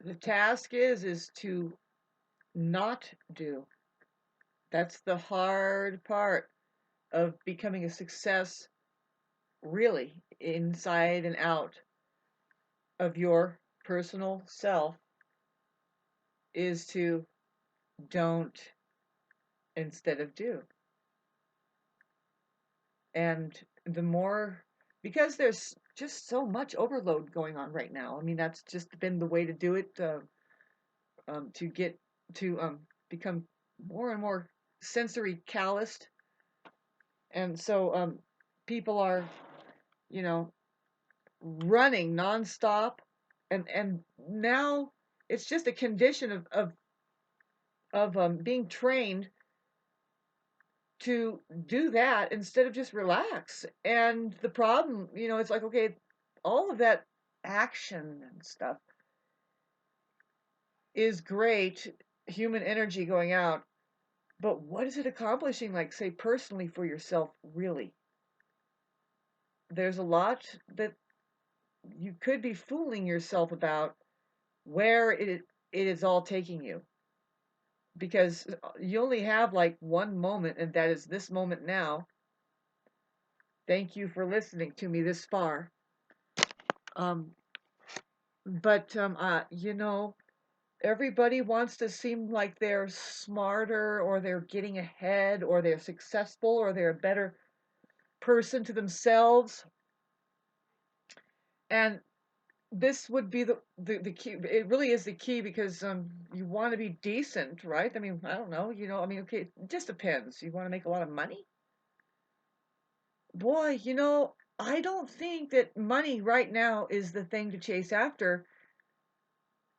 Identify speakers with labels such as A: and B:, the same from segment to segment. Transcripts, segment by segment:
A: The task is to not do. That's the hard part of becoming a success, really, inside and out of your personal self, is to don't instead of do. And the more, because there's just so much overload going on right now. I mean, that's just been the way to do it, to get to become more and more sensory calloused. And so people are, you know, running nonstop. And now it's just a condition of being trained to do that instead of just relax. And the problem, it's like, okay, all of that action and stuff is great, human energy going out, but what is it accomplishing, like, say, personally for yourself, really? There's a lot that you could be fooling yourself about where it is all taking you, because you only have like one moment, and that is this moment now. Thank you for listening to me this far. Um, but everybody wants to seem like they're smarter, or they're getting ahead, or they're successful, or they're a better person to themselves. And this would be the key. It really is the key, because you want to be decent, right? I mean, I don't know, I mean, okay, it just depends. You want to make a lot of money? Boy, I don't think that money right now is the thing to chase after,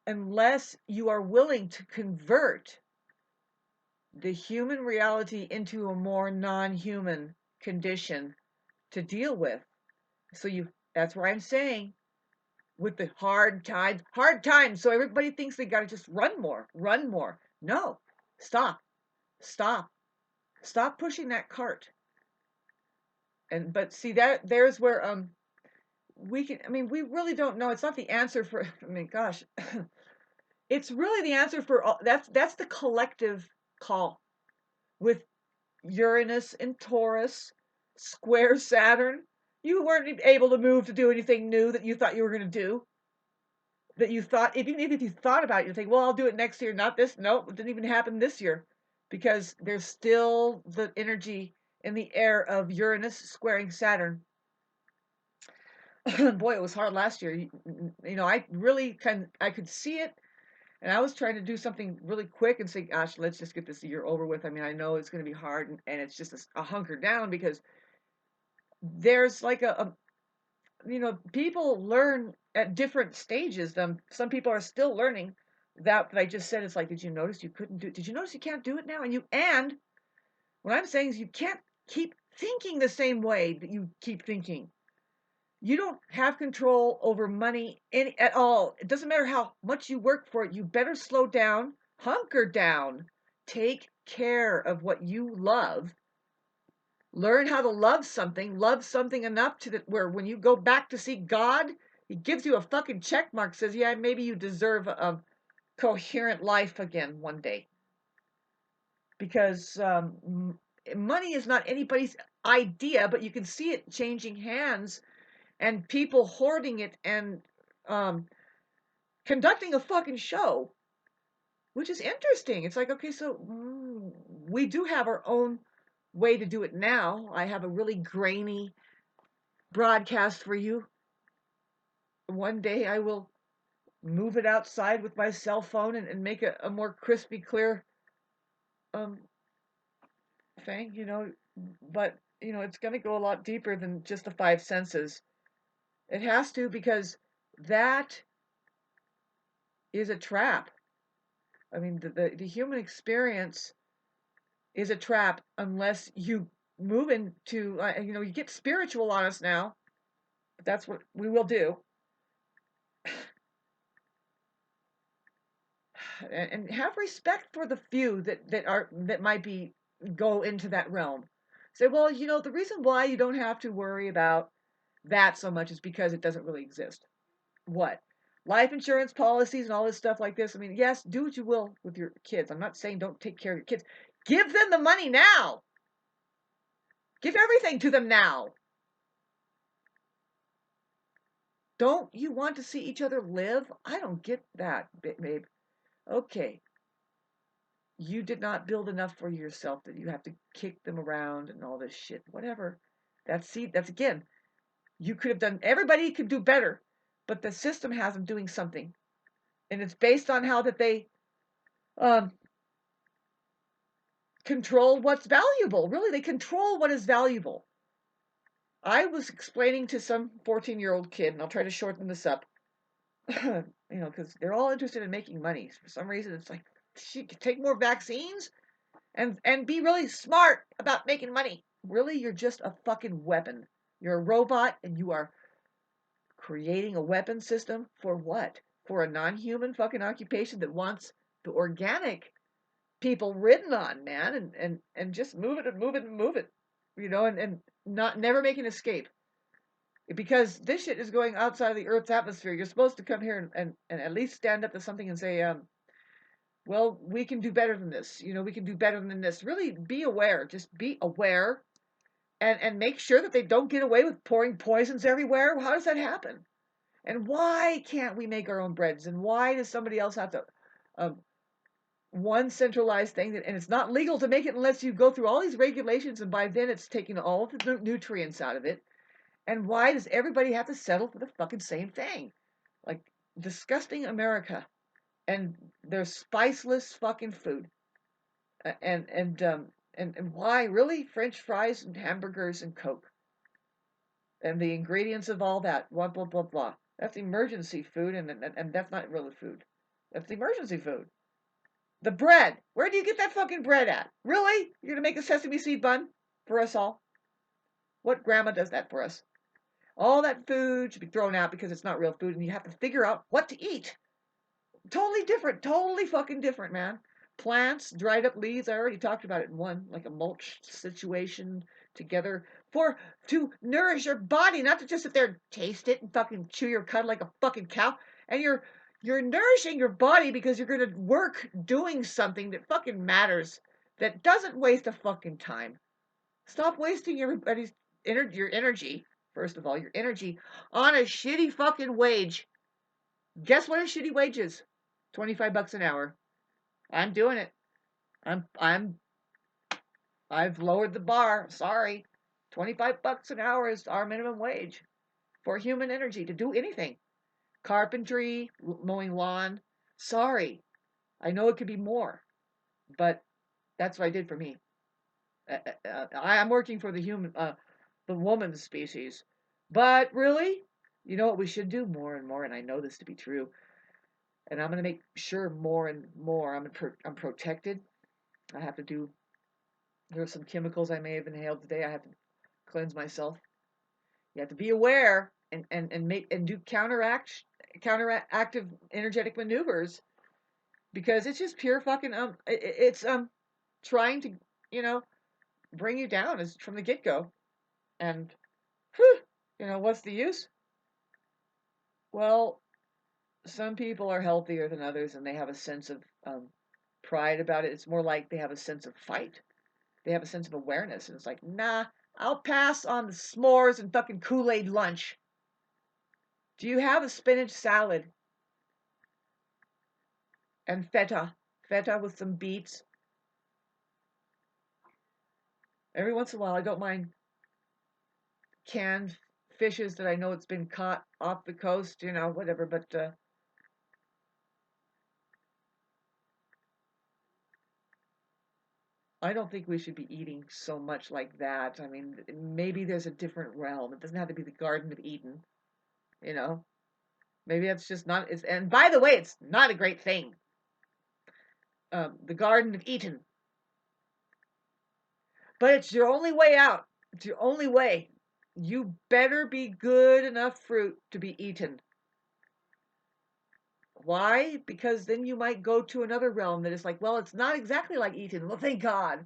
A: unless you are willing to convert the human reality into a more non-human condition to deal with. So that's where I'm saying, with the hard times. So everybody thinks they got to just run more, run more. No, stop, stop, stop pushing that cart. But see, that there's where we can. I mean, we really don't know. It's not the answer for. I mean, gosh, it's really the answer for all. That's the collective call, with Uranus and Taurus square Saturn. You weren't able to move to do anything new that you thought you were going to do. That you thought, even if you thought about it, you think, well, I'll do it next year, not this. Nope, it didn't even happen this year, because there's still the energy in the air of Uranus squaring Saturn. Boy, it was hard last year. I really I could see it, and I was trying to do something really quick and say, gosh, let's just get this year over with. I mean, I know it's going to be hard, and it's just a hunker down, because there's like people learn at different stages. Some people are still learning that I just said. It's like, did you notice you couldn't do it? Did you notice you can't do it now? And what I'm saying is, you can't keep thinking the same way that you keep thinking. You don't have control over money at all. It doesn't matter how much you work for it. You better slow down, hunker down, take care of what you love. Learn how to love something enough to that where when you go back to see God, he gives you a fucking check mark, says, yeah, maybe you deserve a coherent life again one day. Because money is not anybody's idea, but you can see it changing hands, and people hoarding it, and um, conducting a fucking show, which is interesting. It's like, okay, so we do have our own way to do it now. I have a really grainy broadcast for you. One day I will move it outside with my cell phone, and make a more crispy, clear um, thing, but, it's going to go a lot deeper than just the five senses. It has to, because that is a trap. I mean, the human experience is a trap unless you move into, you get spiritual on us now. That's what we will do. And have respect for the few that might be go into that realm. Say, well, the reason why you don't have to worry about that so much is because it doesn't really exist. What? life insurance policies and all this stuff like this. I mean, yes, do what you will with your kids. I'm not saying don't take care of your kids. Give them the money now. Give everything to them now. Don't you want to see each other live? I don't get that, babe. Okay. You did not build enough for yourself that you have to kick them around and all this shit. Whatever. That's again, you could have done, everybody could do better, but the system has them doing something. And it's based on how that they um, control what's valuable. Really, they control what is valuable. I was explaining to some 14-year-old kid, and I'll try to shorten this up, because they're all interested in making money. For some reason, it's like, she could take more vaccines and be really smart about making money. Really, you're just a fucking weapon. You're a robot, and you are creating a weapon system for what? For a non-human fucking occupation that wants the organic people ridden on, man, and just move it and move it and move it, and not never make an escape. Because this shit is going outside of the Earth's atmosphere. You're supposed to come here and at least stand up to something and say, well, we can do better than this. We can do better than this. Really be aware. Just be aware and make sure that they don't get away with pouring poisons everywhere. How does that happen? And why can't we make our own breads? And why does somebody else have to one centralized thing and it's not legal to make it unless you go through all these regulations, and by then it's taking all the nutrients out of it. And why does everybody have to settle for the fucking same thing? Like disgusting America and their spiceless fucking food. And why really French fries and hamburgers and Coke and the ingredients of all that, blah blah blah blah. That's emergency food, and that's not really food. That's emergency food. The bread. Where do you get that fucking bread at? Really? You're gonna make a sesame seed bun for us all? What grandma does that for us? All that food should be thrown out because it's not real food, and you have to figure out what to eat. Totally different. Totally fucking different, man. Plants, dried up leaves. I already talked about it in one, like a mulch situation together to nourish your body, not to just sit there and taste it and fucking chew your cud like a fucking cow. And you're nourishing your body because you're gonna work doing something that fucking matters, that doesn't waste a fucking time. Stop wasting everybody's your energy. First of all, your energy on a shitty fucking wage. Guess what a shitty wage is? $25 an hour. I'm doing it. I've lowered the bar. Sorry. $25 an hour is our minimum wage for human energy to do anything. Carpentry, mowing lawn. Sorry. I know it could be more, but that's what I did for me. I'm working for the woman species. But really, you know what we should do more and more, and I know this to be true. And I'm going to make sure more and more I'm protected. I have to do. There are some chemicals I may have inhaled today. I have to cleanse myself. You have to be aware and do counteractive energetic maneuvers, because it's just pure fucking it's trying to bring you down as from the get go, and whew, what's the use? Well, some people are healthier than others, and they have a sense of pride about it. It's more like they have a sense of fight. They have a sense of awareness, and it's like, nah, I'll pass on the s'mores and fucking Kool-Aid lunch. Do you have a spinach salad and feta with some beets? Every once in a while, I don't mind canned fishes that I know it's been caught off the coast, whatever, but I don't think we should be eating so much like that. I mean, maybe there's a different realm. It doesn't have to be the Garden of Eden, you know? Maybe that's just not, and by the way, it's not a great thing. The Garden of Eden. But it's your only way out. It's your only way. You better be good enough fruit to be eaten. Why? Because then you might go to another realm that is like, well, it's not exactly like Eden. Well, thank God.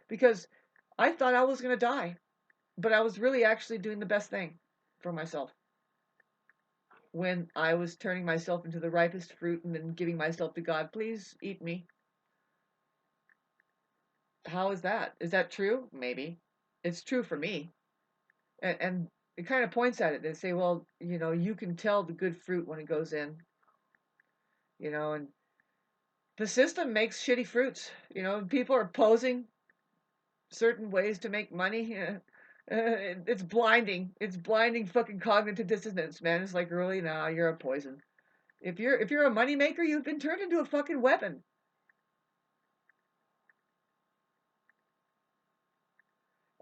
A: Because I thought I was going to die. But I was really actually doing the best thing for myself. when I was turning myself into the ripest fruit and then giving myself to God, please eat me. How is that? Is that true? Maybe. It's true for me. And it kind of points at it. They say, well, you can tell the good fruit when it goes in, and the system makes shitty fruits. People are posing certain ways to make money. It's blinding. It's blinding fucking cognitive dissonance, man. It's like, really, nah, you're a poison. If you're a moneymaker, you've been turned into a fucking weapon.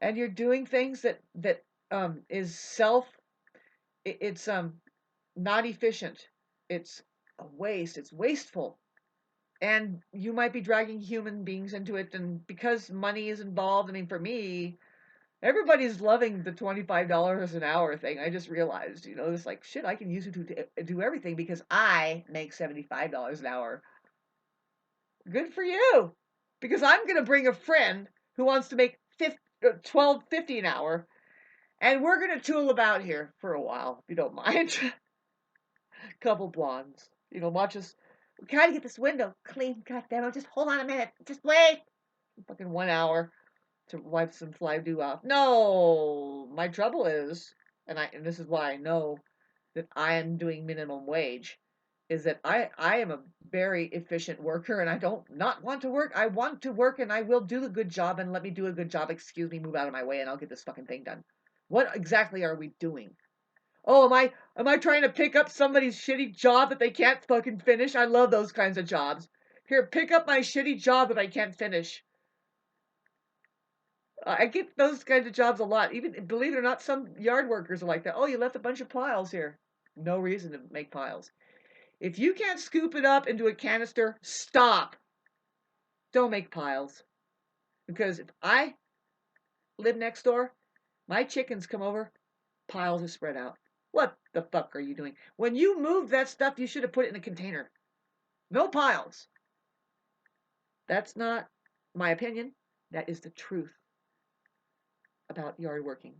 A: And you're doing things that is it's not efficient. It's a waste. It's wasteful. And you might be dragging human beings into it, and because money is involved, I mean, for me, everybody's loving the $25 an hour thing. I just realized, it's like, shit, I can use it to do everything because I make $75 an hour. Good for you. Because I'm going to bring a friend who wants to make $12.50 an hour, and we're going to tool about here for a while, if you don't mind. Couple blondes. Watch us. We gotta get this window clean. God damn it. Just hold on a minute. Just wait. Fucking 1 hour to wipe some fly dew off. No, my trouble is, and this is why I know that I am doing minimum wage, is that I am a very efficient worker and I don't not want to work. I want to work and I will do a good job, and let me do a good job. Excuse me, move out of my way and I'll get this fucking thing done. What exactly are we doing? Oh, am I trying to pick up somebody's shitty job that they can't fucking finish? I love those kinds of jobs. Here, pick up my shitty job that I can't finish. I get those kinds of jobs a lot. Even, believe it or not, some yard workers are like that. Oh, you left a bunch of piles here. No reason to make piles. If you can't scoop it up into a canister, stop. Don't make piles. Because if I live next door, my chickens come over, piles are spread out. What the fuck are you doing? When you moved that stuff, you should have put it in a container. No piles. That's not my opinion. That is the truth about yard working.